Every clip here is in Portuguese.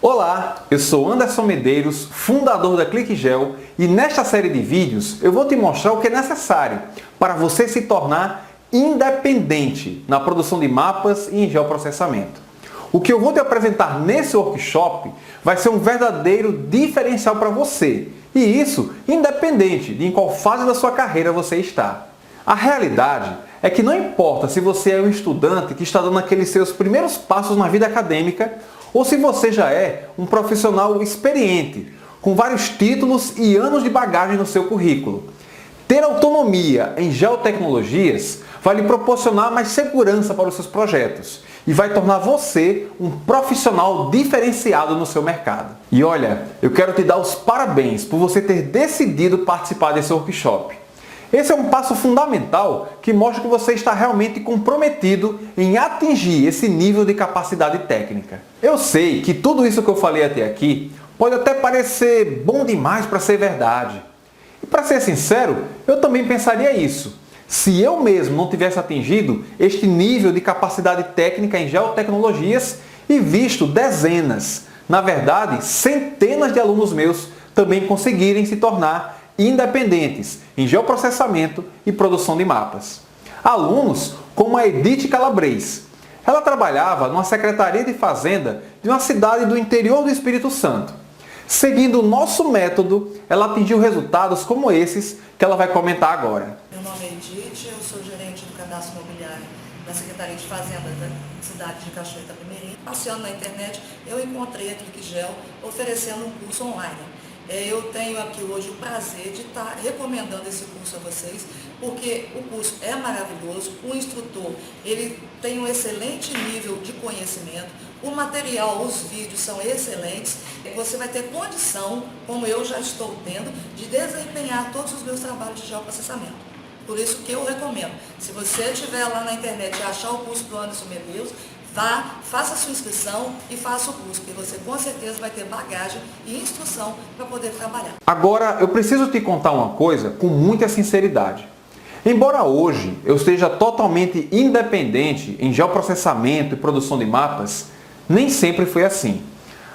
Olá, eu sou Anderson Medeiros, fundador da ClickGel, e nesta série de vídeos eu vou te mostrar o que é necessário para você se tornar independente na produção de mapas e em geoprocessamento. O que eu vou te apresentar nesse workshop vai ser um verdadeiro diferencial para você, e isso independente de em qual fase da sua carreira você está. A realidade é que não importa se você é um estudante que está dando aqueles seus primeiros passos na vida acadêmica ou se você já é um profissional experiente, com vários títulos e anos de bagagem no seu currículo. Ter autonomia em geotecnologias vai lhe proporcionar mais segurança para os seus projetos e vai tornar você um profissional diferenciado no seu mercado. E olha, eu quero te dar os parabéns por você ter decidido participar desse workshop. Esse é um passo fundamental que mostra que você está realmente comprometido em atingir esse nível de capacidade técnica. Eu sei que tudo isso que eu falei até aqui pode até parecer bom demais para ser verdade. E para ser sincero, eu também pensaria isso. Se eu mesmo não tivesse atingido este nível de capacidade técnica em geotecnologias e visto dezenas, na verdade centenas de alunos meus também conseguirem se tornar independentes em geoprocessamento e produção de mapas. Alunos como a Edith Calabres. Ela trabalhava numa secretaria de fazenda de uma cidade do interior do Espírito Santo. Seguindo o nosso método, ela atingiu resultados como esses que ela vai comentar agora. Meu nome é Edith, eu sou gerente do cadastro imobiliário da Secretaria de Fazenda da cidade de Cachoeira Itapemirim. Passeando na internet, eu encontrei a ClickGel oferecendo um curso online. Eu tenho aqui hoje o prazer de estar recomendando esse curso a vocês, porque o curso é maravilhoso, o instrutor ele tem um excelente nível de conhecimento, o material, os vídeos são excelentes, você vai ter condição, como eu já estou tendo, de desempenhar todos os meus trabalhos de geoprocessamento. Por isso que eu recomendo, se você estiver lá na internet e achar o curso do Anderson Medeiros, vá, faça a sua inscrição e faça o curso, que você com certeza vai ter bagagem e instrução para poder trabalhar. Agora, eu preciso te contar uma coisa com muita sinceridade. Embora hoje eu esteja totalmente independente em geoprocessamento e produção de mapas, nem sempre foi assim.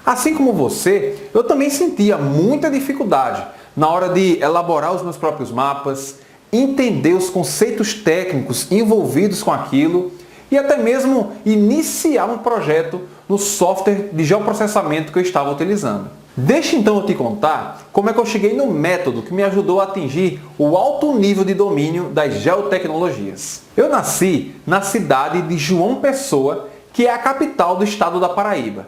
Assim como você, eu também sentia muita dificuldade na hora de elaborar os meus próprios mapas, entender os conceitos técnicos envolvidos com aquilo e até mesmo iniciar um projeto no software de geoprocessamento que eu estava utilizando. Deixa então eu te contar como é que eu cheguei no método que me ajudou a atingir o alto nível de domínio das geotecnologias. Eu nasci na cidade de João Pessoa, que é a capital do estado da Paraíba.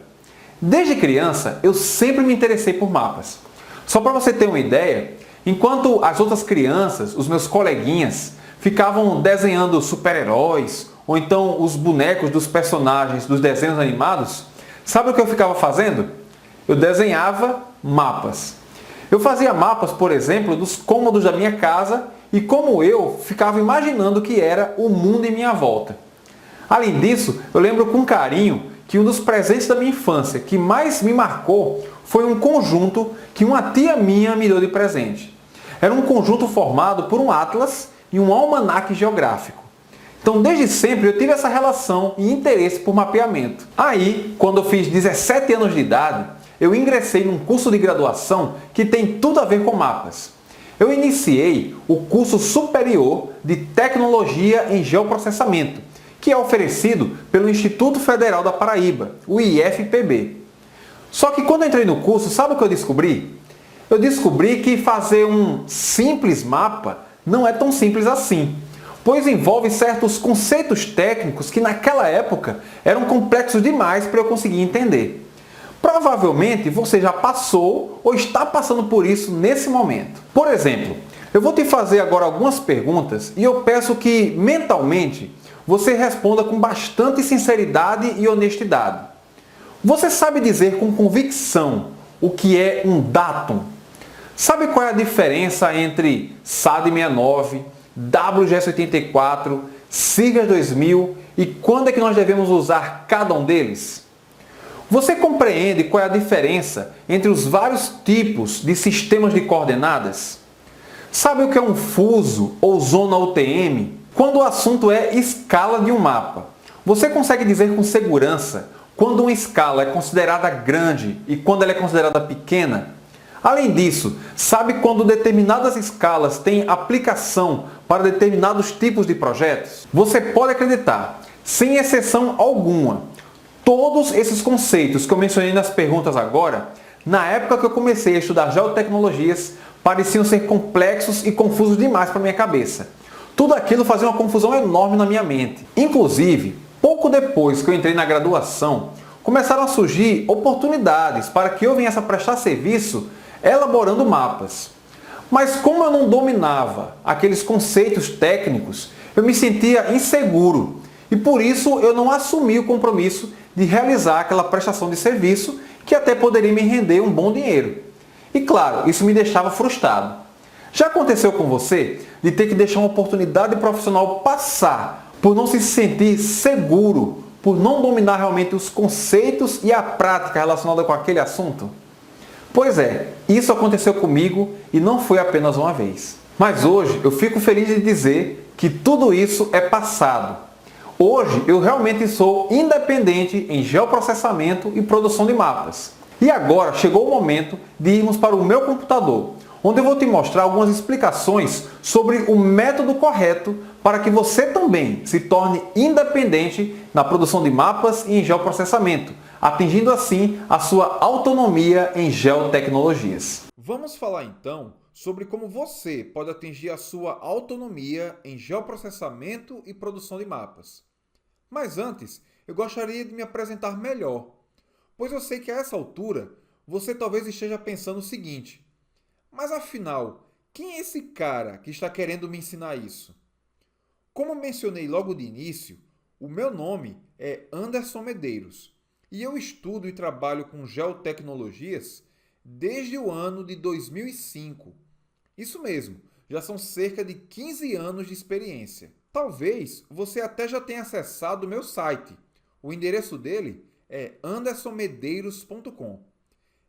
Desde criança, eu sempre me interessei por mapas. Só para você ter uma ideia, enquanto as outras crianças, os meus coleguinhas, ficavam desenhando super-heróis, ou então os bonecos dos personagens dos desenhos animados, sabe o que eu ficava fazendo? Eu desenhava mapas. Eu fazia mapas, por exemplo, dos cômodos da minha casa e como eu ficava imaginando que era o mundo em minha volta. Além disso, eu lembro com carinho que um dos presentes da minha infância que mais me marcou foi um conjunto que uma tia minha me deu de presente. Era um conjunto formado por um atlas e um almanaque geográfico. Então, desde sempre, eu tive essa relação e interesse por mapeamento. Aí, quando eu fiz 17 anos de idade, eu ingressei num curso de graduação que tem tudo a ver com mapas. Eu iniciei o curso superior de Tecnologia em Geoprocessamento, que é oferecido pelo Instituto Federal da Paraíba, o IFPB. Só que quando eu entrei no curso, sabe o que eu descobri? Eu descobri que fazer um simples mapa não é tão simples assim, pois envolve certos conceitos técnicos que naquela época eram complexos demais para eu conseguir entender. Provavelmente você já passou ou está passando por isso nesse momento. Por exemplo, eu vou te fazer agora algumas perguntas e eu peço que mentalmente você responda com bastante sinceridade e honestidade. Você sabe dizer com convicção o que é um datum? Sabe qual é a diferença entre SAD69, WGS84, SIGAS 2000 e quando é que nós devemos usar cada um deles? Você compreende qual é a diferença entre os vários tipos de sistemas de coordenadas? Sabe o que é um fuso ou zona UTM? Quando o assunto é escala de um mapa, você consegue dizer com segurança quando uma escala é considerada grande e quando ela é considerada pequena? Além disso, sabe quando determinadas escalas têm aplicação para determinados tipos de projetos? Você pode acreditar, sem exceção alguma, todos esses conceitos que eu mencionei nas perguntas agora, na época que eu comecei a estudar geotecnologias, pareciam ser complexos e confusos demais para minha cabeça. Tudo aquilo fazia uma confusão enorme na minha mente. Inclusive, pouco depois que eu entrei na graduação, começaram a surgir oportunidades para que eu viesse a prestar serviço elaborando mapas. Mas como eu não dominava aqueles conceitos técnicos, eu me sentia inseguro e por isso eu não assumi o compromisso de realizar aquela prestação de serviço que até poderia me render um bom dinheiro. E claro, isso me deixava frustrado. Já aconteceu com você de ter que deixar uma oportunidade profissional passar por não se sentir seguro, por não dominar realmente os conceitos e a prática relacionada com aquele assunto? Pois é, isso aconteceu comigo e não foi apenas uma vez. Mas hoje eu fico feliz de dizer que tudo isso é passado. Hoje eu realmente sou independente em geoprocessamento e produção de mapas. E agora chegou o momento de irmos para o meu computador, onde eu vou te mostrar algumas explicações sobre o método correto para que você também se torne independente na produção de mapas e em geoprocessamento, atingindo assim a sua autonomia em geotecnologias. Vamos falar então sobre como você pode atingir a sua autonomia em geoprocessamento e produção de mapas. Mas antes, eu gostaria de me apresentar melhor, pois eu sei que a essa altura você talvez esteja pensando o seguinte: mas afinal, quem é esse cara que está querendo me ensinar isso? Como mencionei logo de início, o meu nome é Anderson Medeiros e eu estudo e trabalho com geotecnologias desde o ano de 2005. Isso mesmo, já são cerca de 15 anos de experiência. Talvez você até já tenha acessado o meu site. O endereço dele é andersonmedeiros.com.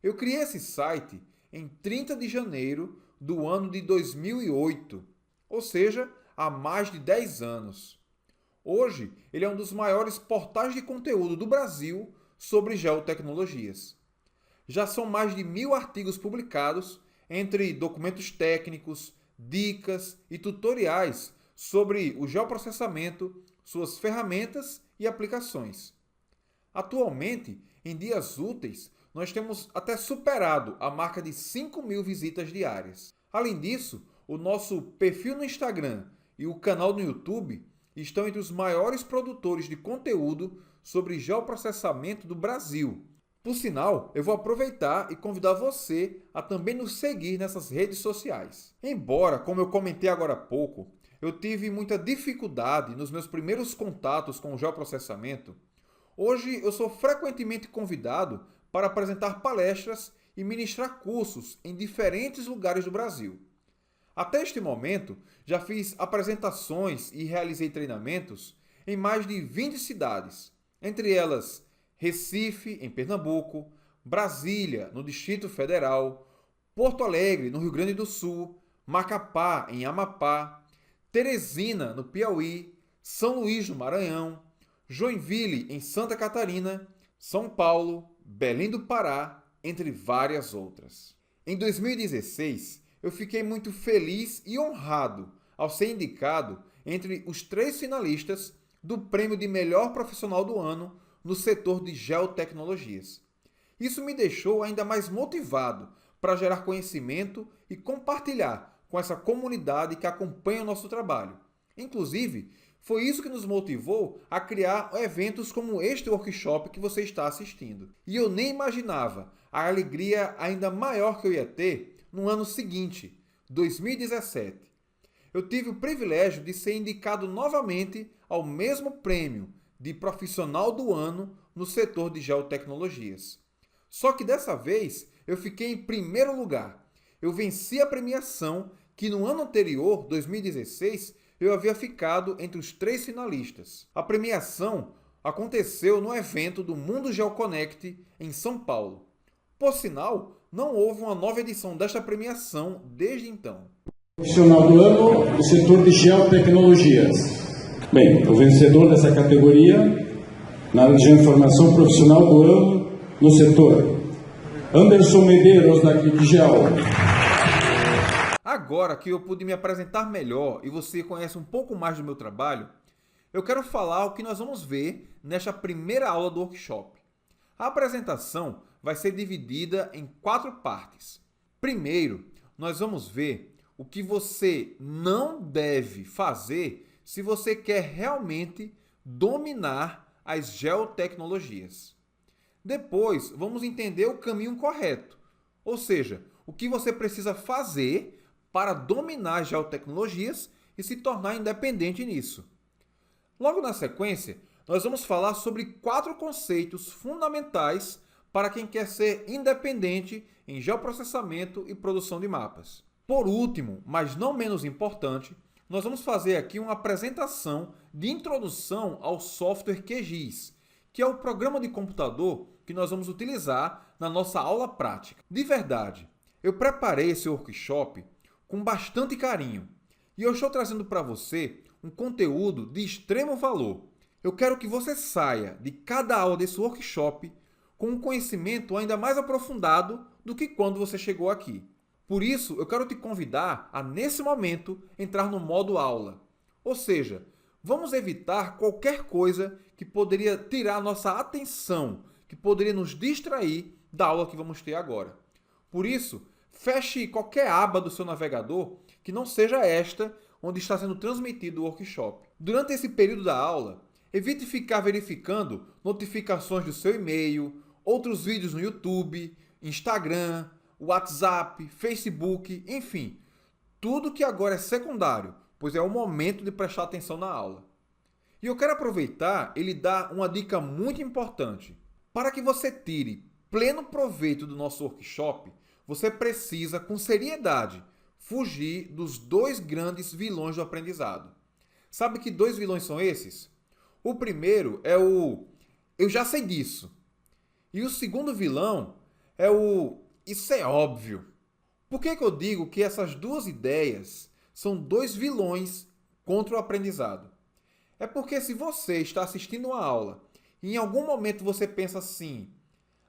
Eu criei esse site em 30 de janeiro do ano de 2008, ou seja, há mais de 10 anos. Hoje, ele é um dos maiores portais de conteúdo do Brasil sobre geotecnologias. Já são mais de 1.000 artigos publicados, entre documentos técnicos, dicas e tutoriais sobre o geoprocessamento, suas ferramentas e aplicações. Atualmente, em dias úteis, nós temos até superado a marca de 5.000 visitas diárias. Além disso, o nosso perfil no Instagram e o canal no YouTube estão entre os maiores produtores de conteúdo sobre geoprocessamento do Brasil. Por sinal, eu vou aproveitar e convidar você a também nos seguir nessas redes sociais. Embora, como eu comentei agora há pouco, eu tive muita dificuldade nos meus primeiros contatos com o geoprocessamento, hoje eu sou frequentemente convidado para apresentar palestras e ministrar cursos em diferentes lugares do Brasil. Até este momento, já fiz apresentações e realizei treinamentos em mais de 20 cidades, entre elas Recife, em Pernambuco, Brasília, no Distrito Federal, Porto Alegre, no Rio Grande do Sul, Macapá, em Amapá, Teresina, no Piauí, São Luís, no Maranhão, Joinville, em Santa Catarina, São Paulo, Belém do Pará, entre várias outras. Em 2016, eu fiquei muito feliz e honrado ao ser indicado entre os 3 finalistas do Prêmio de Melhor Profissional do Ano no setor de geotecnologias. Isso me deixou ainda mais motivado para gerar conhecimento e compartilhar com essa comunidade que acompanha o nosso trabalho. Inclusive, foi isso que nos motivou a criar eventos como este workshop que você está assistindo. E eu nem imaginava a alegria ainda maior que eu ia ter no ano seguinte, 2017. Eu tive o privilégio de ser indicado novamente ao mesmo prêmio de Profissional do Ano no setor de geotecnologias. Só que dessa vez eu fiquei em primeiro lugar. Eu venci a premiação que no ano anterior, 2016, eu havia ficado entre os 3 finalistas. A premiação aconteceu no evento do Mundo GeoConnect em São Paulo. Por sinal, não houve uma nova edição desta premiação desde então. Profissional do ano do setor de geotecnologias. Bem, o vencedor dessa categoria na área de geoinformação profissional do ano no setor. Anderson Medeiros, da Cliquigel. Agora que eu pude me apresentar melhor e você conhece um pouco mais do meu trabalho, eu quero falar o que nós vamos ver nesta primeira aula do workshop. A apresentação vai ser dividida em 4 partes. Primeiro, nós vamos ver o que você não deve fazer se você quer realmente dominar as geotecnologias. Depois, vamos entender o caminho correto, ou seja, o que você precisa fazer para dominar as geotecnologias e se tornar independente nisso. Logo na sequência, nós vamos falar sobre 4 conceitos fundamentais para quem quer ser independente em geoprocessamento e produção de mapas. Por último, mas não menos importante, nós vamos fazer aqui uma apresentação de introdução ao software QGIS, que é o programa de computador que nós vamos utilizar na nossa aula prática. De verdade, eu preparei esse workshop com bastante carinho e eu estou trazendo para você um conteúdo de extremo valor. Eu quero que você saia de cada aula desse workshop com um conhecimento ainda mais aprofundado do que quando você chegou aqui. Por isso, eu quero te convidar a, nesse momento, entrar no modo aula. Ou seja, vamos evitar qualquer coisa que poderia tirar a nossa atenção, que poderia nos distrair da aula que vamos ter agora. Por isso, feche qualquer aba do seu navegador que não seja esta onde está sendo transmitido o workshop. Durante esse período da aula, evite ficar verificando notificações do seu e-mail, outros vídeos no YouTube, Instagram, WhatsApp, Facebook, enfim, tudo que agora é secundário, pois é o momento de prestar atenção na aula. E eu quero aproveitar e lhe dar uma dica muito importante. Para que você tire pleno proveito do nosso workshop, você precisa, com seriedade, fugir dos 2 grandes vilões do aprendizado. Sabe que 2 vilões são esses? O primeiro é o "eu já sei disso". E o segundo vilão é o "isso é óbvio". Por que eu digo que essas 2 ideias são 2 vilões contra o aprendizado? É porque se você está assistindo uma aula e em algum momento você pensa assim: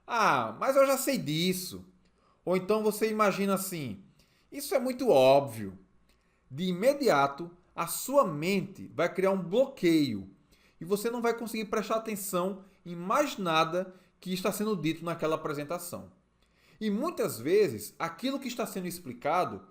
"Ah, mas eu já sei disso". Ou então você imagina assim: "Isso é muito óbvio". De imediato, a sua mente vai criar um bloqueio e você não vai conseguir prestar atenção em mais nada que está sendo dito naquela apresentação. E muitas vezes, aquilo que está sendo explicado,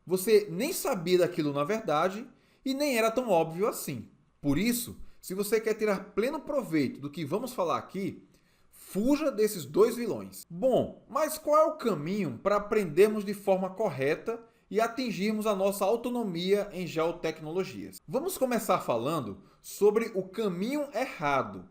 você nem sabia daquilo na verdade e nem era tão óbvio assim. Por isso, se você quer tirar pleno proveito do que vamos falar aqui, fuja desses 2 vilões. Bom, mas qual é o caminho para aprendermos de forma correta e atingirmos a nossa autonomia em geotecnologias? Vamos começar falando sobre o caminho errado.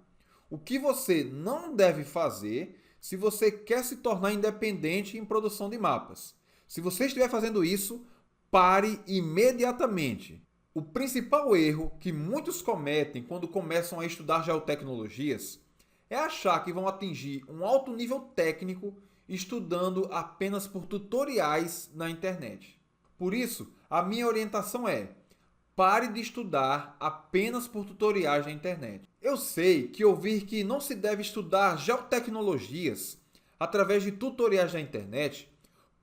O que você não deve fazer se você quer se tornar independente em produção de mapas. Se você estiver fazendo isso, pare imediatamente. O principal erro que muitos cometem quando começam a estudar geotecnologias é achar que vão atingir um alto nível técnico estudando apenas por tutoriais na internet. Por isso, a minha orientação é: pare de estudar apenas por tutoriais na internet. Eu sei que ouvir que não se deve estudar geotecnologias através de tutoriais na internet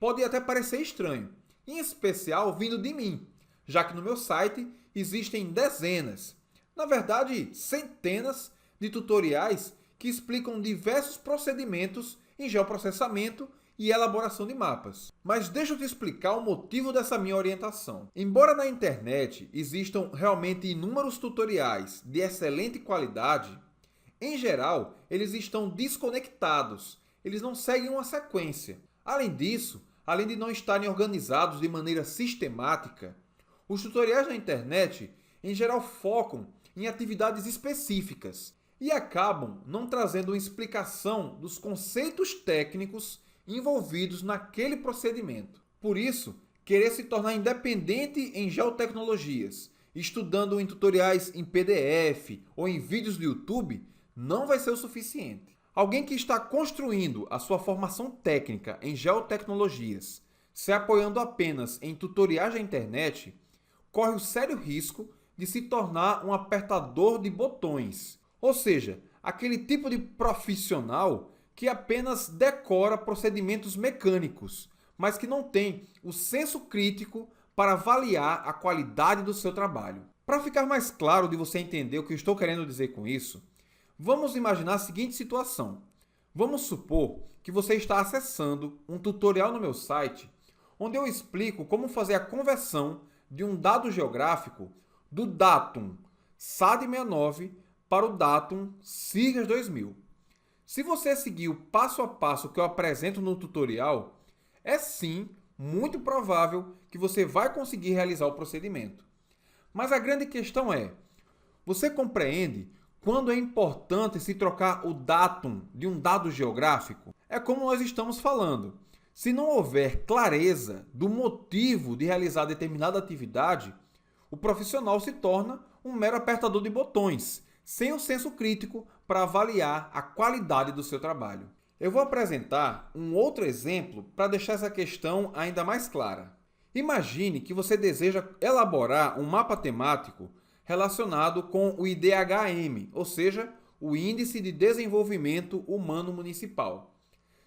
pode até parecer estranho, em especial vindo de mim, já que no meu site existem dezenas, na verdade centenas, de tutoriais que explicam diversos procedimentos em geoprocessamento e elaboração de mapas. Mas deixa eu te explicar o motivo dessa minha orientação. Embora na internet existam realmente inúmeros tutoriais de excelente qualidade, em geral eles estão desconectados, eles não seguem uma sequência. Além disso, além de não estarem organizados de maneira sistemática, os tutoriais na internet em geral focam em atividades específicas e acabam não trazendo uma explicação dos conceitos técnicos envolvidos naquele procedimento. Por isso, querer se tornar independente em geotecnologias, estudando em tutoriais em PDF ou em vídeos do YouTube, não vai ser o suficiente. Alguém que está construindo a sua formação técnica em geotecnologias, se apoiando apenas em tutoriais da internet, corre o sério risco de se tornar um apertador de botões. Ou seja, aquele tipo de profissional que apenas decora procedimentos mecânicos, mas que não tem o senso crítico para avaliar a qualidade do seu trabalho. Para ficar mais claro de você entender o que eu estou querendo dizer com isso, vamos imaginar a seguinte situação. Vamos supor que você está acessando um tutorial no meu site, onde eu explico como fazer a conversão de um dado geográfico do datum SAD69 para o datum SIGAS 2000. Se você seguir o passo a passo que eu apresento no tutorial, é sim muito provável que você vai conseguir realizar o procedimento. Mas a grande questão é, você compreende quando é importante se trocar o datum de um dado geográfico? É como nós estamos falando. Se não houver clareza do motivo de realizar determinada atividade, o profissional se torna um mero apertador de botões, sem o senso crítico para avaliar a qualidade do seu trabalho. Eu vou apresentar um outro exemplo para deixar essa questão ainda mais clara. Imagine que você deseja elaborar um mapa temático relacionado com o IDHM, ou seja, o Índice de Desenvolvimento Humano Municipal.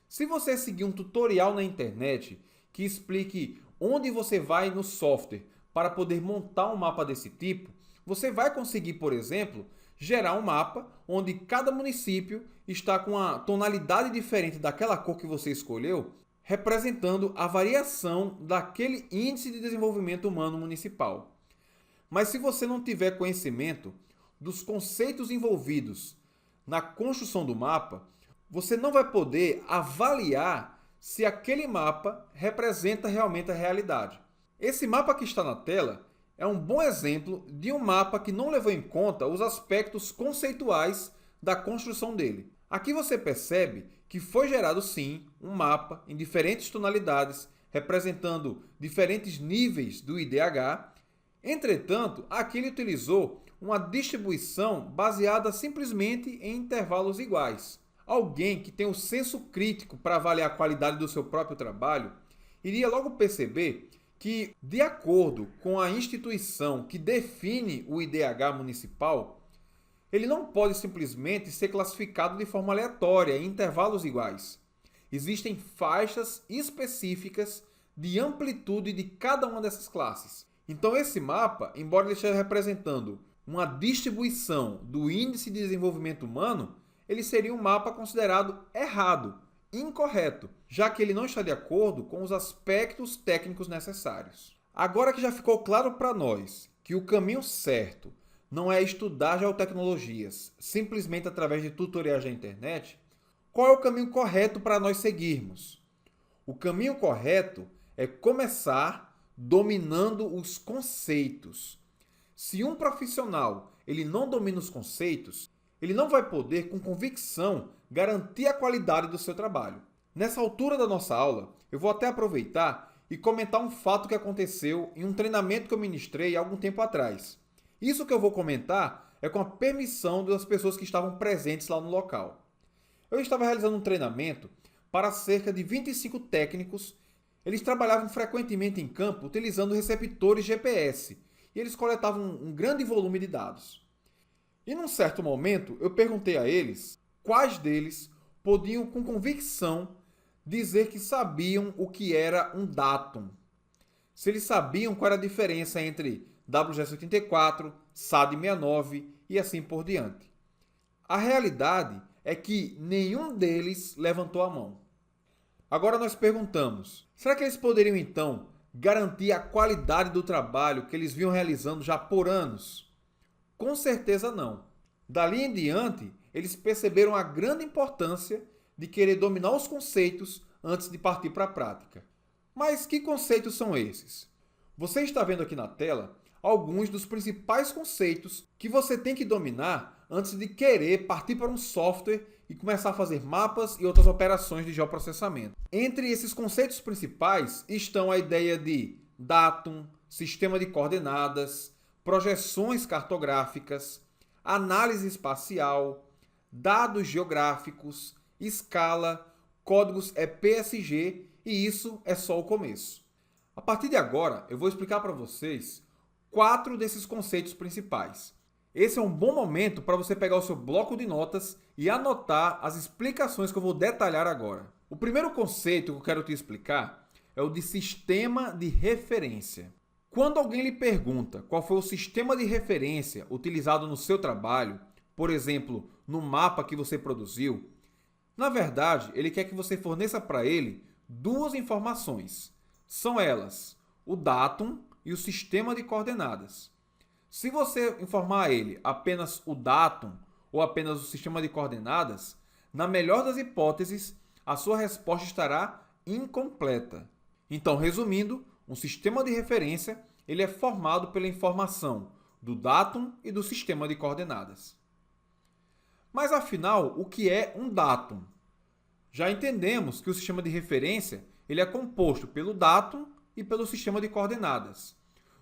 Se você seguir um tutorial na internet que explique onde você vai no software para poder montar um mapa desse tipo, você vai conseguir, por exemplo, gerar um mapa onde cada município está com uma tonalidade diferente daquela cor que você escolheu, representando a variação daquele Índice de Desenvolvimento Humano Municipal. Mas se você não tiver conhecimento dos conceitos envolvidos na construção do mapa, você não vai poder avaliar se aquele mapa representa realmente a realidade. Esse mapa que está na tela é um bom exemplo de um mapa que não levou em conta os aspectos conceituais da construção dele. Aqui você percebe que foi gerado sim um mapa em diferentes tonalidades, representando diferentes níveis do IDH. Entretanto, aqui ele utilizou uma distribuição baseada simplesmente em intervalos iguais. Alguém que tem o senso crítico para avaliar a qualidade do seu próprio trabalho iria logo perceber que, de acordo com a instituição que define o IDH municipal, ele não pode simplesmente ser classificado de forma aleatória em intervalos iguais. Existem faixas específicas de amplitude de cada uma dessas classes. Então esse mapa, embora ele esteja representando uma distribuição do Índice de Desenvolvimento Humano, ele seria um mapa considerado errado, incorreto, já que ele não está de acordo com os aspectos técnicos necessários. Agora que já ficou claro para nós que o caminho certo não é estudar geotecnologias simplesmente através de tutoriais da internet, qual é o caminho correto para nós seguirmos? O caminho correto é começar dominando os conceitos. Se um profissional ele não domina os conceitos, ele não vai poder, com convicção, garantir a qualidade do seu trabalho. Nessa altura da nossa aula, eu vou até aproveitar e comentar um fato que aconteceu em um treinamento que eu ministrei há algum tempo atrás. Isso que eu vou comentar é com a permissão das pessoas que estavam presentes lá no local. Eu estava realizando um treinamento para cerca de 25 técnicos. Eles trabalhavam frequentemente em campo utilizando receptores GPS e eles coletavam um grande volume de dados. E num certo momento eu perguntei a eles quais deles podiam com convicção dizer que sabiam o que era um datum. Se eles sabiam qual era a diferença entre WGS84, SAD69 e assim por diante. A realidade é que nenhum deles levantou a mão. Agora nós perguntamos, será que eles poderiam então garantir a qualidade do trabalho que eles vinham realizando já por anos? Com certeza não. Dali em diante, eles perceberam a grande importância de querer dominar os conceitos antes de partir para a prática. Mas que conceitos são esses? Você está vendo aqui na tela alguns dos principais conceitos que você tem que dominar antes de querer partir para um software e começar a fazer mapas e outras operações de geoprocessamento. Entre esses conceitos principais estão a ideia de datum, sistema de coordenadas, projeções cartográficas, análise espacial, dados geográficos, escala, códigos EPSG, e isso é só o começo. A partir de agora, eu vou explicar para vocês 4 desses conceitos principais. esse é um bom momento para você pegar o seu bloco de notas e anotar as explicações que eu vou detalhar agora. O primeiro conceito que eu quero te explicar é o de sistema de referência. Quando alguém lhe pergunta qual foi o sistema de referência utilizado no seu trabalho, por exemplo, no mapa que você produziu, na verdade, ele quer que você forneça para ele duas informações. São elas o datum e o sistema de coordenadas. Se você informar a ele apenas o datum ou apenas o sistema de coordenadas, na melhor das hipóteses, a sua resposta estará incompleta. Então, resumindo, um sistema de referência ele é formado pela informação do datum e do sistema de coordenadas. Mas, afinal, o que é um datum? Já entendemos que o sistema de referência ele é composto pelo datum e pelo sistema de coordenadas.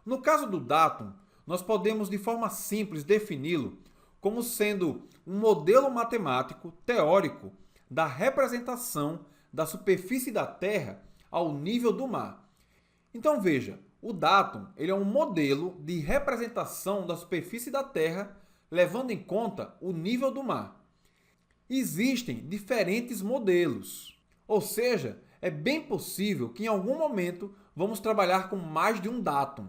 No caso do datum, nós podemos de forma simples defini-lo como sendo um modelo matemático teórico da representação da superfície da Terra ao nível do mar. Então veja, o datum ele é um modelo de representação da superfície da Terra levando em conta o nível do mar. Existem diferentes modelos, ou seja, é bem possível que em algum momento vamos trabalhar com mais de um datum.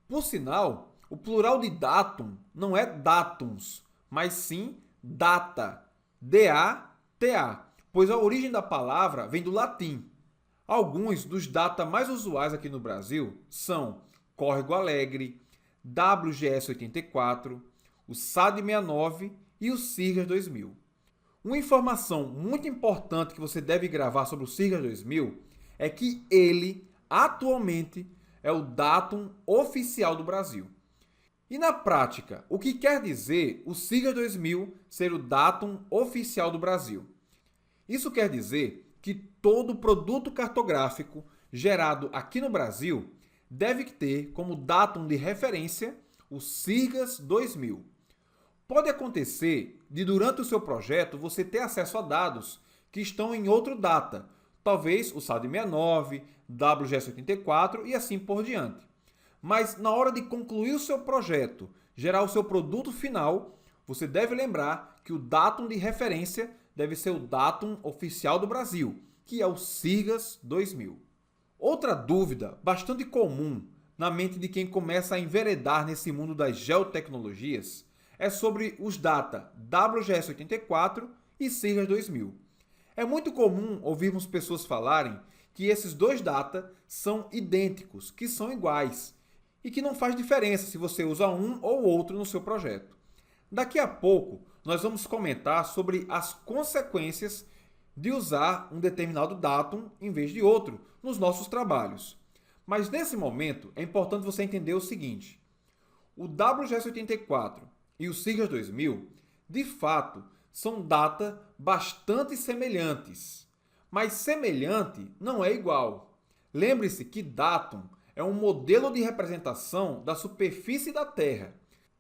Por sinal, o plural de datum não é datums, mas sim data, D-A-T-A, pois a origem da palavra vem do latim. Alguns dos data mais usuais aqui no Brasil são Córrego Alegre, WGS84, o SAD69 e o Sirgas 2000. Uma informação muito importante que você deve gravar sobre o Sirgas 2000 é que ele, atualmente, é o datum oficial do Brasil. E na prática, o que quer dizer o Sirgas 2000 ser o datum oficial do Brasil? Isso quer dizer que todo produto cartográfico gerado aqui no Brasil deve ter como datum de referência o Sirgas 2000. Pode acontecer de, durante o seu projeto, você ter acesso a dados que estão em outra data, talvez o SAD69, WGS84 e assim por diante. Mas na hora de concluir o seu projeto, gerar o seu produto final, você deve lembrar que o datum de referência deve ser o datum oficial do Brasil, que é o Sirgas 2000. Outra dúvida bastante comum na mente de quem começa a enveredar nesse mundo das geotecnologias é sobre os data WGS84 e Sirgas 2000. É muito comum ouvirmos pessoas falarem que esses dois data são idênticos, que são iguais, e que não faz diferença se você usa um ou outro no seu projeto. Daqui a pouco, nós vamos comentar sobre as consequências de usar um determinado datum em vez de outro nos nossos trabalhos. Mas nesse momento, é importante você entender o seguinte: o WGS84 e o Sirgas 2000, de fato, são datas bastante semelhantes. Mas semelhante não é igual. Lembre-se que datum é um modelo de representação da superfície da Terra.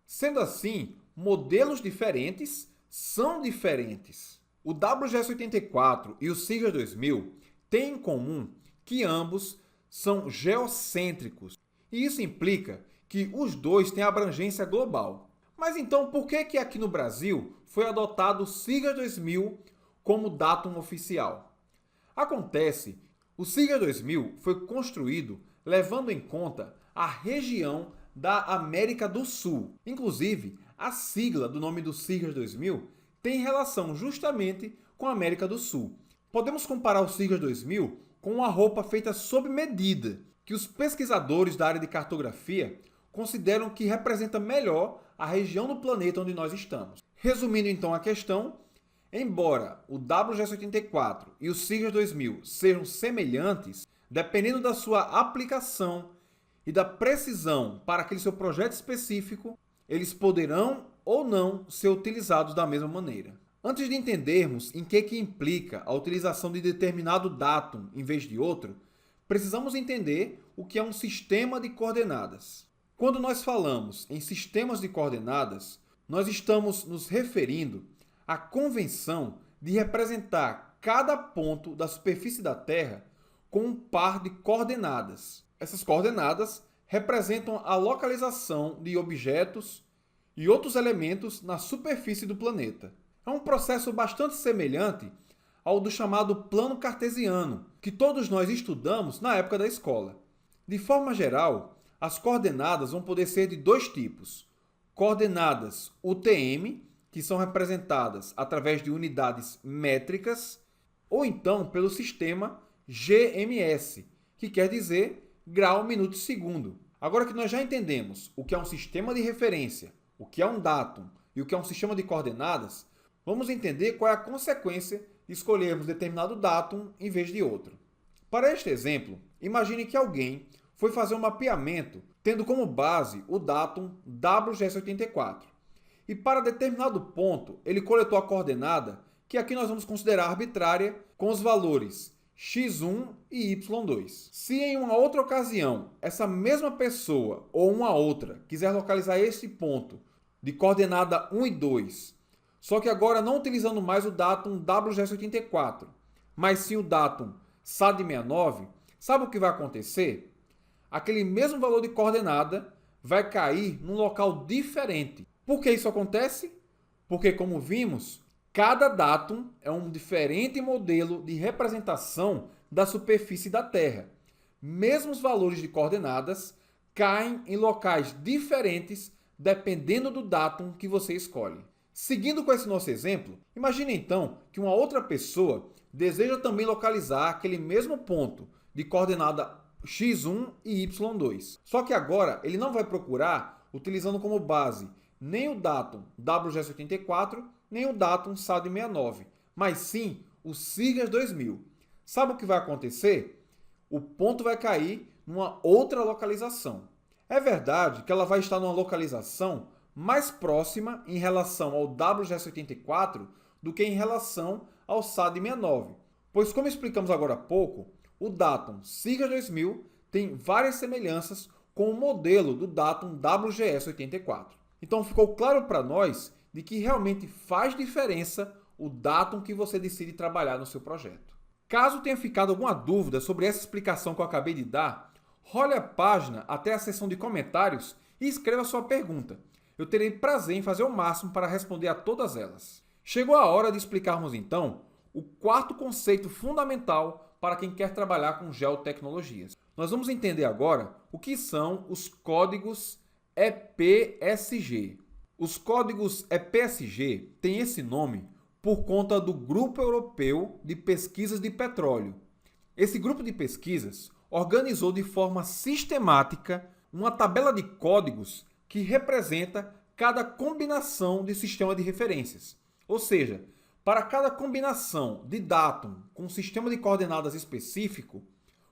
Sendo assim, modelos diferentes são diferentes. O WGS84 e o Sirgas 2000 têm em comum que ambos são geocêntricos. E isso implica que os dois têm abrangência global. Mas então, por que aqui no Brasil foi adotado o Sirgas 2000 como datum oficial? Acontece, o Sirgas 2000 foi construído levando em conta a região da América do Sul. Inclusive, a sigla do nome do Sirgas 2000 tem relação justamente com a América do Sul. Podemos comparar o Sirgas 2000 com uma roupa feita sob medida, que os pesquisadores da área de cartografia consideram que representa melhor a região do planeta onde nós estamos. Resumindo então a questão, embora o WGS84 e o Sirgas 2000 sejam semelhantes, dependendo da sua aplicação e da precisão para aquele seu projeto específico, eles poderão ou não ser utilizados da mesma maneira. Antes de entendermos em que implica a utilização de determinado datum em vez de outro, precisamos entender o que é um sistema de coordenadas. Quando nós falamos em sistemas de coordenadas, nós estamos nos referindo à convenção de representar cada ponto da superfície da Terra com um par de coordenadas. Essas coordenadas representam a localização de objetos e outros elementos na superfície do planeta. É um processo bastante semelhante ao do chamado plano cartesiano, que todos nós estudamos na época da escola. De forma geral, as coordenadas vão poder ser de dois tipos. Coordenadas UTM, que são representadas através de unidades métricas, ou então pelo sistema GMS, que quer dizer grau, minuto e segundo. Agora que nós já entendemos o que é um sistema de referência, o que é um datum e o que é um sistema de coordenadas, vamos entender qual é a consequência de escolhermos determinado datum em vez de outro. Para este exemplo, imagine que alguém foi fazer um mapeamento tendo como base o datum WGS84. E para determinado ponto, ele coletou a coordenada, que aqui nós vamos considerar arbitrária, com os valores x1 e y2. Se em uma outra ocasião, essa mesma pessoa ou uma outra quiser localizar esse ponto de coordenada 1 e 2, só que agora não utilizando mais o datum WGS84, mas sim o datum SAD69, sabe o que vai acontecer? Aquele mesmo valor de coordenada vai cair num local diferente. Por que isso acontece? Porque, como vimos, cada datum é um diferente modelo de representação da superfície da Terra. Mesmo os valores de coordenadas caem em locais diferentes dependendo do datum que você escolhe. Seguindo com esse nosso exemplo, imagine então que uma outra pessoa deseja também localizar aquele mesmo ponto de coordenada x1 e y2. Só que agora ele não vai procurar utilizando como base nem o datum WGS84, nem o datum SAD69, mas sim o SIGAS 2000. Sabe o que vai acontecer? O ponto vai cair numa outra localização. É verdade que ela vai estar numa localização mais próxima em relação ao WGS84 do que em relação ao SAD69, pois, como explicamos agora há pouco, o datum SIGAS 2000 tem várias semelhanças com o modelo do datum WGS84. Então ficou claro para nós de que realmente faz diferença o datum que você decide trabalhar no seu projeto. Caso tenha ficado alguma dúvida sobre essa explicação que eu acabei de dar, role a página até a seção de comentários e escreva sua pergunta. Eu terei prazer em fazer o máximo para responder a todas elas. Chegou a hora de explicarmos então o quarto conceito fundamental para quem quer trabalhar com geotecnologias. Nós vamos entender agora o que são os códigos EPSG. Os códigos EPSG têm esse nome por conta do Grupo Europeu de Pesquisas de Petróleo. Esse grupo de pesquisas organizou de forma sistemática uma tabela de códigos que representa cada combinação de sistema de referências. Ou seja, para cada combinação de datum com um sistema de coordenadas específico,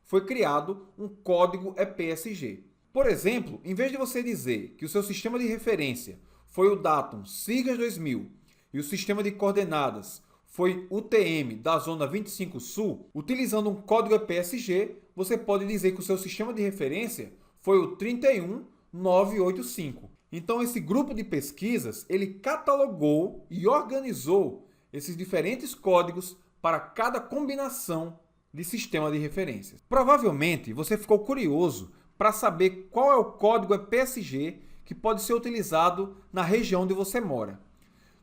foi criado um código EPSG. Por exemplo, em vez de você dizer que o seu sistema de referência foi o datum SIGAS 2000 e o sistema de coordenadas foi UTM da zona 25 Sul, utilizando um código EPSG, você pode dizer que o seu sistema de referência foi o 31985. Então, esse grupo de pesquisas, ele catalogou e organizou esses diferentes códigos para cada combinação de sistema de referências. Provavelmente, você ficou curioso para saber qual é o código EPSG que pode ser utilizado na região onde você mora.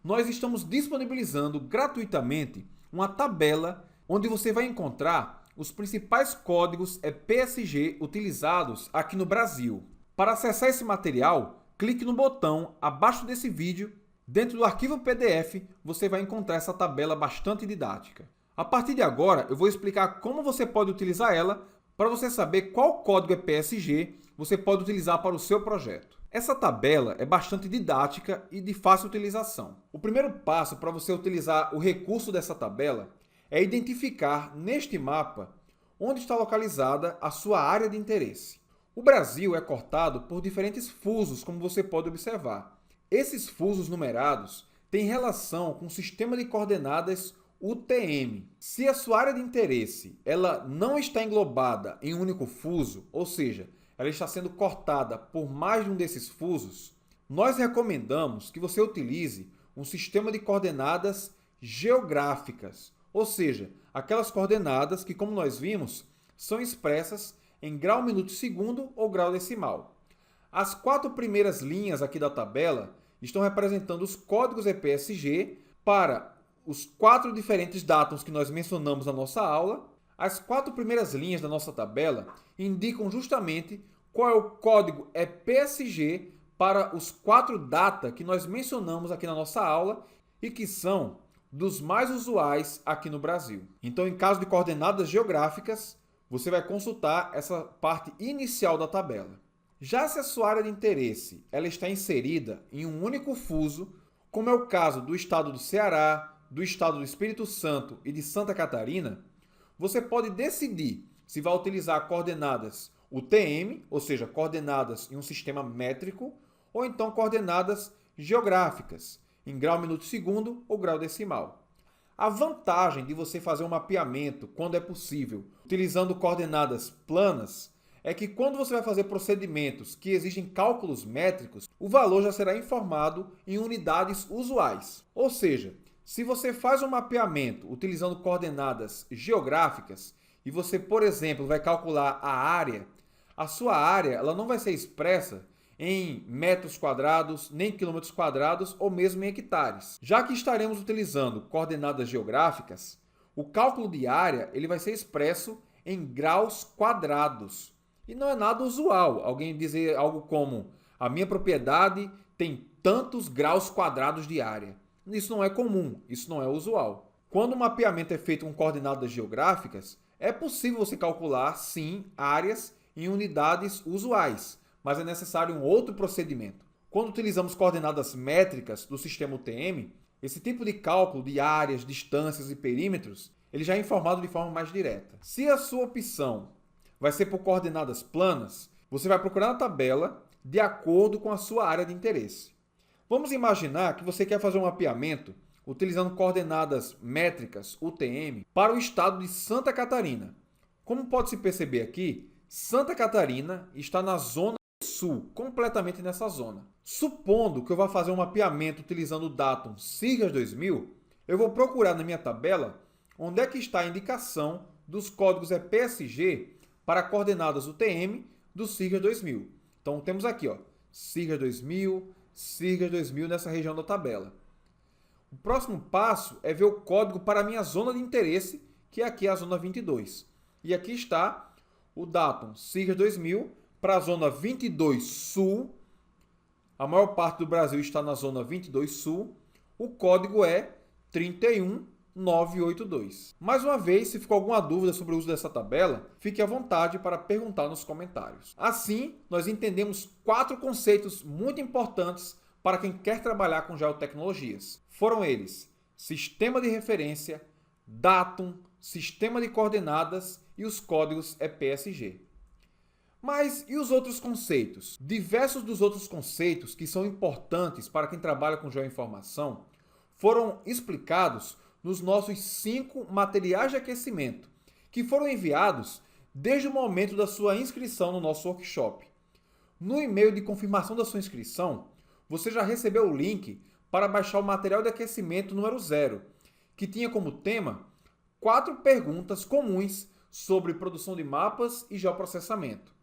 Nós estamos disponibilizando gratuitamente uma tabela onde você vai encontrar os principais códigos EPSG utilizados aqui no Brasil. Para acessar esse material, clique no botão abaixo desse vídeo. Dentro do arquivo PDF, você vai encontrar essa tabela bastante didática. A partir de agora, eu vou explicar como você pode utilizar ela para você saber qual código EPSG você pode utilizar para o seu projeto. Essa tabela é bastante didática e de fácil utilização. O primeiro passo para você utilizar o recurso dessa tabela é identificar neste mapa onde está localizada a sua área de interesse. O Brasil é cortado por diferentes fusos, como você pode observar. Esses fusos numerados têm relação com o sistema de coordenadas UTM. Se a sua área de interesse ela não está englobada em um único fuso, ou seja, ela está sendo cortada por mais de um desses fusos, nós recomendamos que você utilize um sistema de coordenadas geográficas, ou seja, aquelas coordenadas que, como nós vimos, são expressas em grau, minuto, segundo ou grau decimal. As 4 primeiras linhas aqui da tabela estão representando os códigos EPSG para os 4 diferentes datums que nós mencionamos na nossa aula. As 4 primeiras linhas da nossa tabela indicam justamente qual é o código EPSG para os 4 data que nós mencionamos aqui na nossa aula e que são dos mais usuais aqui no Brasil. Então, em caso de coordenadas geográficas, você vai consultar essa parte inicial da tabela. Já se a sua área de interesse ela está inserida em um único fuso, como é o caso do estado do Ceará, do estado do Espírito Santo e de Santa Catarina, você pode decidir se vai utilizar coordenadas UTM, ou seja, coordenadas em um sistema métrico, ou então coordenadas geográficas, em grau minuto segundo ou grau decimal. A vantagem de você fazer um mapeamento, quando é possível, utilizando coordenadas planas, é que quando você vai fazer procedimentos que exigem cálculos métricos, o valor já será informado em unidades usuais. Ou seja, se você faz um mapeamento utilizando coordenadas geográficas e você, por exemplo, vai calcular a área, a sua área ela não vai ser expressa em metros quadrados, nem quilômetros quadrados ou mesmo em hectares. Já que estaremos utilizando coordenadas geográficas, o cálculo de área ele vai ser expresso em graus quadrados. E não é nada usual alguém dizer algo como a minha propriedade tem tantos graus quadrados de área. Isso não é comum, isso não é usual. Quando o mapeamento é feito com coordenadas geográficas, é possível você calcular, sim, áreas em unidades usuais, mas é necessário um outro procedimento. Quando utilizamos coordenadas métricas do sistema UTM, esse tipo de cálculo de áreas, distâncias e perímetros, ele já é informado de forma mais direta. Se a sua opção vai ser por coordenadas planas, você vai procurar na tabela de acordo com a sua área de interesse. Vamos imaginar que você quer fazer um mapeamento utilizando coordenadas métricas UTM para o estado de Santa Catarina. Como pode se perceber aqui, Santa Catarina está na zona sul, completamente nessa zona. Supondo que eu vá fazer um mapeamento utilizando o datum SIRGAS 2000, eu vou procurar na minha tabela onde é que está a indicação dos códigos EPSG para coordenadas UTM do SIRGAS 2000. Então temos aqui, SIRGAS 2000 nessa região da tabela. O próximo passo é ver o código para a minha zona de interesse, que é aqui a zona 22. E aqui está o datum SIRGAS 2000 para a zona 22 Sul. A maior parte do Brasil está na zona 22 Sul. O código é 31982. Mais uma vez, se ficou alguma dúvida sobre o uso dessa tabela, fique à vontade para perguntar nos comentários. Assim, nós entendemos 4 conceitos muito importantes para quem quer trabalhar com geotecnologias. Foram eles: sistema de referência, datum, sistema de coordenadas e os códigos EPSG. Mas e os outros conceitos? Diversos dos outros conceitos que são importantes para quem trabalha com geoinformação foram explicados nos nossos 5 materiais de aquecimento, que foram enviados desde o momento da sua inscrição no nosso workshop. No e-mail de confirmação da sua inscrição, você já recebeu o link para baixar o material de aquecimento número 0, que tinha como tema 4 perguntas comuns sobre produção de mapas e geoprocessamento.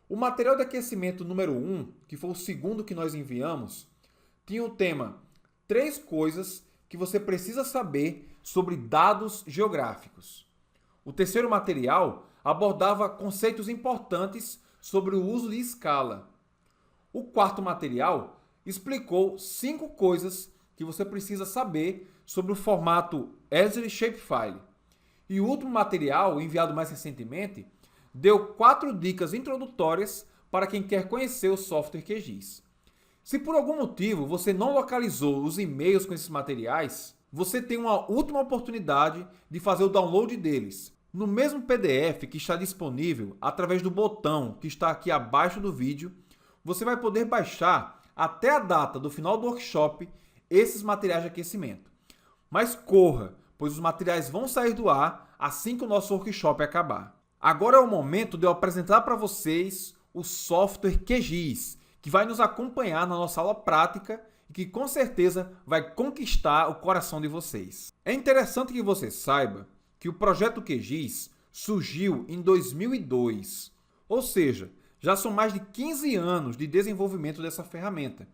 O material de aquecimento número 1, que foi o segundo que nós enviamos, tinha o tema 3 coisas que você precisa saber sobre dados geográficos. O terceiro material abordava conceitos importantes sobre o uso de escala. O quarto material explicou 5 coisas que você precisa saber sobre o formato Esri Shapefile. E o último material, enviado mais recentemente, deu 4 dicas introdutórias para quem quer conhecer o software QGIS. Se por algum motivo você não localizou os e-mails com esses materiais, você tem uma última oportunidade de fazer o download deles. No mesmo PDF que está disponível através do botão que está aqui abaixo do vídeo, você vai poder baixar até a data do final do workshop esses materiais de aquecimento. Mas corra, pois os materiais vão sair do ar assim que o nosso workshop acabar. Agora é o momento de eu apresentar para vocês o software QGIS, que vai nos acompanhar na nossa aula prática e que com certeza vai conquistar o coração de vocês. É interessante que você saiba que o projeto QGIS surgiu em 2002, ou seja, já são mais de 15 anos de desenvolvimento dessa ferramenta,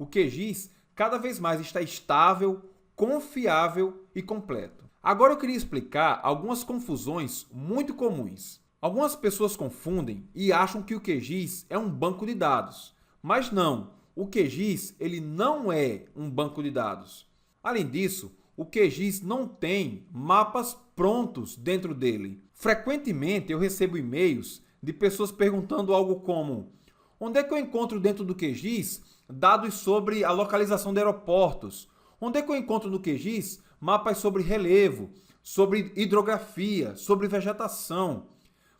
O QGIS cada vez mais está estável, confiável e completo. Agora eu queria explicar algumas confusões muito comuns. Algumas pessoas confundem e acham que o QGIS é um banco de dados, mas não, o QGIS ele não é um banco de dados. Além disso, o QGIS não tem mapas prontos dentro dele. Frequentemente eu recebo e-mails de pessoas perguntando algo como: onde é que eu encontro dentro do QGIS dados sobre a localização de aeroportos? Onde é que eu encontro no QGIS mapas sobre relevo, sobre hidrografia, sobre vegetação?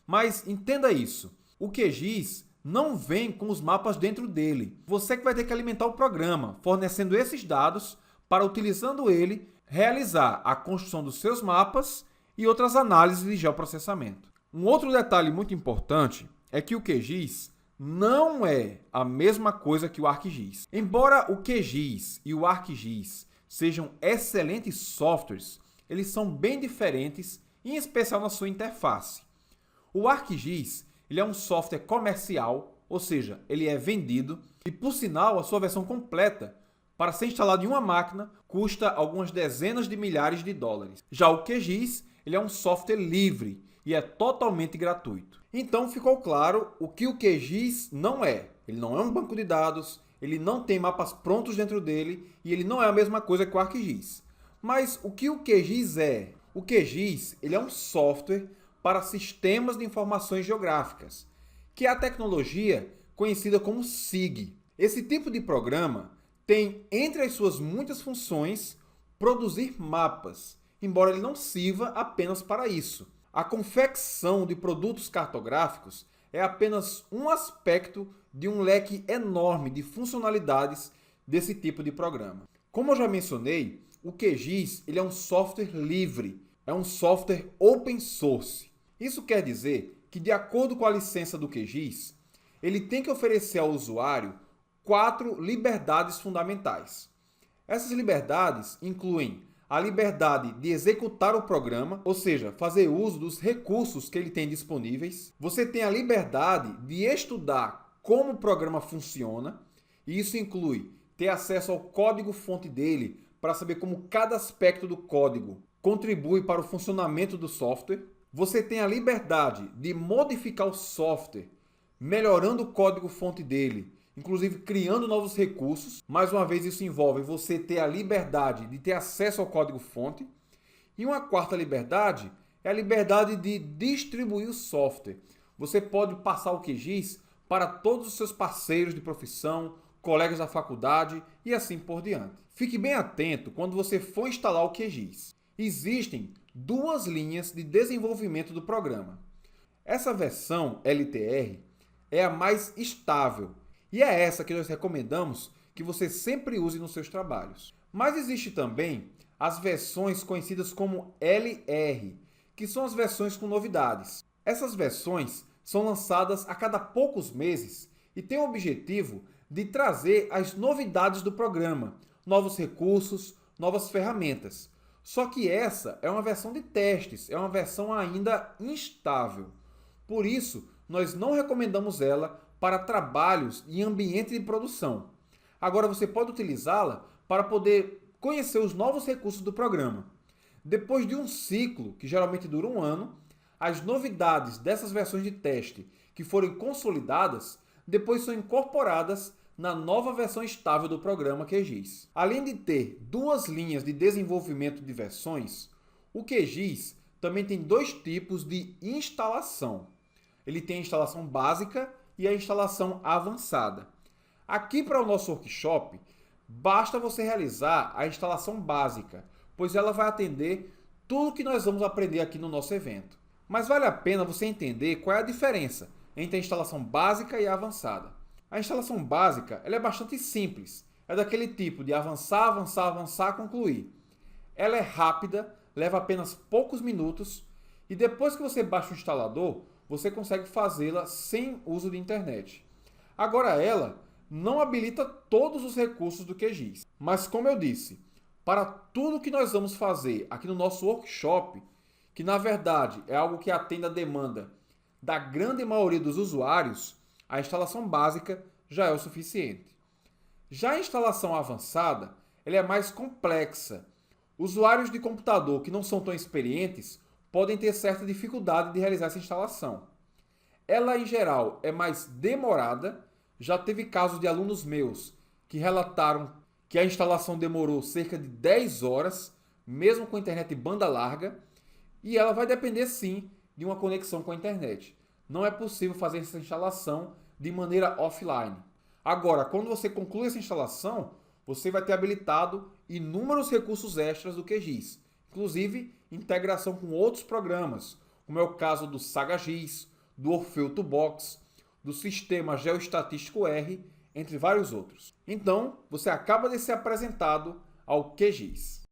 Mas entenda isso, o QGIS não vem com os mapas dentro dele. Você que vai ter que alimentar o programa, fornecendo esses dados para, utilizando ele, realizar a construção dos seus mapas e outras análises de geoprocessamento. Um outro detalhe muito importante é que o QGIS não é a mesma coisa que o ArcGIS. Embora o QGIS e o ArcGIS sejam excelentes softwares, eles são bem diferentes, em especial na sua interface. O ArcGIS ele é um software comercial, ou seja, ele é vendido e, por sinal, a sua versão completa, para ser instalado em uma máquina, custa algumas dezenas de milhares de dólares. Já o QGIS ele é um software livre e é totalmente gratuito. Então ficou claro o que o QGIS não é. Ele não é um banco de dados, ele não tem mapas prontos dentro dele e ele não é a mesma coisa que o ArcGIS. Mas o que o QGIS é? O QGIS ele é um software para sistemas de informações geográficas, que é a tecnologia conhecida como SIG. Esse tipo de programa tem entre as suas muitas funções produzir mapas, embora ele não sirva apenas para isso. A confecção de produtos cartográficos é apenas um aspecto de um leque enorme de funcionalidades desse tipo de programa. Como eu já mencionei, o QGIS ele é um software livre, é um software open source. Isso quer dizer que, de acordo com a licença do QGIS, ele tem que oferecer ao usuário 4 liberdades fundamentais. Essas liberdades incluem a liberdade de executar o programa, ou seja, fazer uso dos recursos que ele tem disponíveis. Você tem a liberdade de estudar como o programa funciona, e isso inclui ter acesso ao código-fonte dele para saber como cada aspecto do código contribui para o funcionamento do software. Você tem a liberdade de modificar o software, melhorando o código-fonte dele, inclusive criando novos recursos. Mais uma vez, isso envolve você ter a liberdade de ter acesso ao código-fonte. E uma quarta liberdade é a liberdade de distribuir o software. Você pode passar o QGIS para todos os seus parceiros de profissão, colegas da faculdade e assim por diante. Fique bem atento quando você for instalar o QGIS. Existem 2 linhas de desenvolvimento do programa. Essa versão LTR é a mais estável e é essa que nós recomendamos que você sempre use nos seus trabalhos. Mas existe também as versões conhecidas como LR, que são as versões com novidades. Essas versões são lançadas a cada poucos meses e têm o objetivo de trazer as novidades do programa, novos recursos, novas ferramentas. Só que essa é uma versão de testes, é uma versão ainda instável. Por isso, nós não recomendamos ela para trabalhos em ambiente de produção. Agora você pode utilizá-la para poder conhecer os novos recursos do programa. Depois de um ciclo, que geralmente dura 1 ano, as novidades dessas versões de teste que forem consolidadas, depois são incorporadas na nova versão estável do programa QGIS. Além de ter 2 linhas de desenvolvimento de versões, o QGIS também tem 2 tipos de instalação. Ele tem a instalação básica e a instalação avançada. Aqui para o nosso workshop, basta você realizar a instalação básica, pois ela vai atender tudo que nós vamos aprender aqui no nosso evento. Mas vale a pena você entender qual é a diferença entre a instalação básica e a avançada. A instalação básica ela é bastante simples, é daquele tipo de avançar, avançar, avançar, concluir. Ela é rápida, leva apenas poucos minutos e depois que você baixa o instalador, você consegue fazê-la sem uso de internet. Agora ela não habilita todos os recursos do QGIS, mas como eu disse, para tudo que nós vamos fazer aqui no nosso workshop, que na verdade é algo que atende a demanda da grande maioria dos usuários, a instalação básica já é o suficiente. Já a instalação avançada, ela é mais complexa. Usuários de computador que não são tão experientes podem ter certa dificuldade de realizar essa instalação. Ela, em geral, é mais demorada. Já teve casos de alunos meus que relataram que a instalação demorou cerca de 10 horas, mesmo com a internet banda larga, e ela vai depender sim de uma conexão com a internet. Não é possível fazer essa instalação de maneira offline. Agora, quando você conclui essa instalação, você vai ter habilitado inúmeros recursos extras do QGIS, inclusive integração com outros programas, como é o caso do SagaGIS, do Orfeu Toolbox, do Sistema Geoestatístico R, entre vários outros. Então, você acaba de ser apresentado ao QGIS.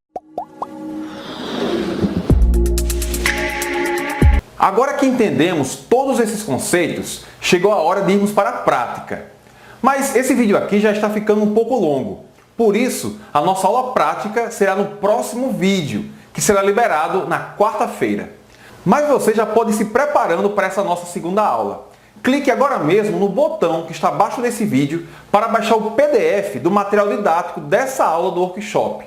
Agora que entendemos todos esses conceitos, chegou a hora de irmos para a prática. Mas esse vídeo aqui já está ficando um pouco longo. Por isso, a nossa aula prática será no próximo vídeo, que será liberado na quarta-feira. Mas você já pode ir se preparando para essa nossa segunda aula. Clique agora mesmo no botão que está abaixo desse vídeo para baixar o PDF do material didático dessa aula do workshop.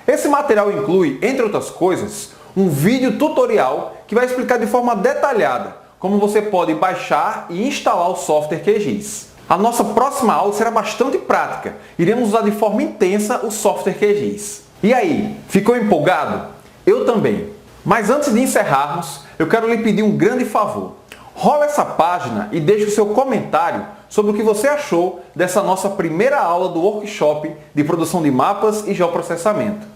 Esse material inclui, entre outras coisas, um vídeo tutorial que vai explicar de forma detalhada como você pode baixar e instalar o software QGIS. A nossa próxima aula será bastante prática. Iremos usar de forma intensa o software QGIS. E aí, ficou empolgado? Eu também. Mas antes de encerrarmos, eu quero lhe pedir um grande favor. Rola essa página e deixe o seu comentário sobre o que você achou dessa nossa primeira aula do workshop de produção de mapas e geoprocessamento.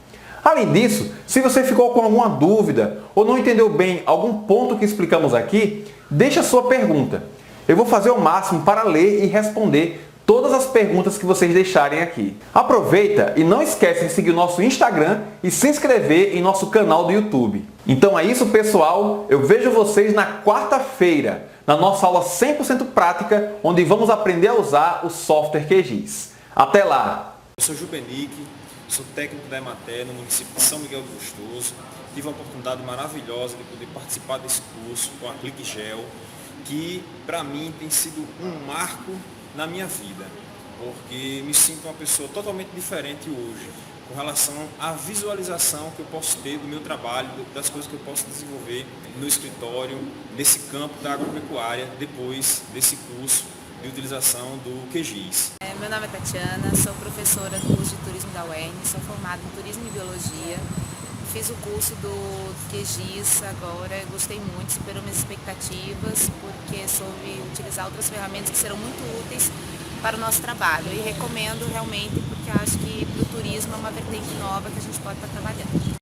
Além disso, se você ficou com alguma dúvida ou não entendeu bem algum ponto que explicamos aqui, deixe a sua pergunta. Eu vou fazer o máximo para ler e responder todas as perguntas que vocês deixarem aqui. Aproveita e não esquece de seguir o nosso Instagram e se inscrever em nosso canal do YouTube. Então é isso, pessoal. Eu vejo vocês na quarta-feira, na nossa aula 100% prática, onde vamos aprender a usar o software QGIS. Até lá! Eu sou Jubenique, sou técnico da Emater no município de São Miguel do Gostoso. Tive uma oportunidade maravilhosa de poder participar desse curso com a ClickGel, que para mim tem sido um marco na minha vida, porque me sinto uma pessoa totalmente diferente hoje, com relação à visualização que eu posso ter do meu trabalho, das coisas que eu posso desenvolver no escritório, nesse campo da agropecuária, depois desse curso de utilização do QGIS. Meu nome é Tatiana, sou professora do curso de turismo da UERN, sou formada em turismo e biologia. Fiz o curso do QGIS agora, gostei muito, superou minhas expectativas, porque soube utilizar outras ferramentas que serão muito úteis para o nosso trabalho. E recomendo realmente, porque acho que para o turismo é uma vertente nova que a gente pode estar trabalhando.